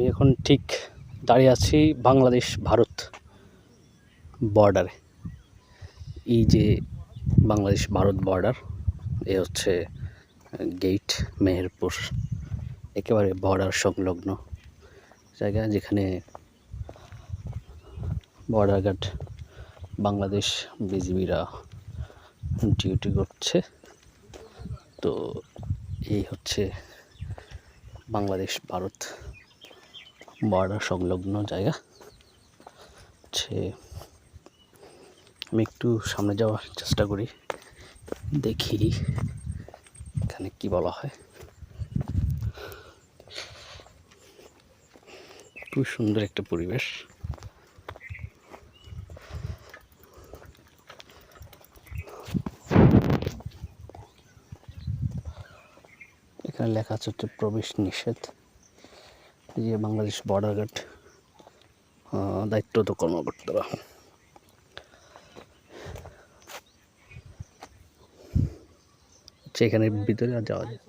এখন ঠিক দাঁড়িয়ে আছি বাংলাদেশ ভারত বর্ডারে। এই যে বাংলাদেশ ভারত বর্ডার, এ হচ্ছে গেট মেহেরপুর, একেবারে বর্ডার সংলগ্ন জায়গা, যেখানে বর্ডার গার্ড বাংলাদেশ বিজিবিরা ডিউটি করছে। তো এই হচ্ছে বাংলাদেশ ভারত বর্ডার সংলগ্ন জায়গা। আমি একটু সামনে যাওয়ার চেষ্টা করি, দেখি এখানে কি বলা হয়। খুব সুন্দর একটা পরিবেশ। এখানে লেখা আছে প্রবেশ নিষেধ। এই যে বাংলাদেশ বর্ডার গার্ড দায়িত্বরত কর্মকর্তারা। এখানের ভিতরে আর যাওয়া যায়।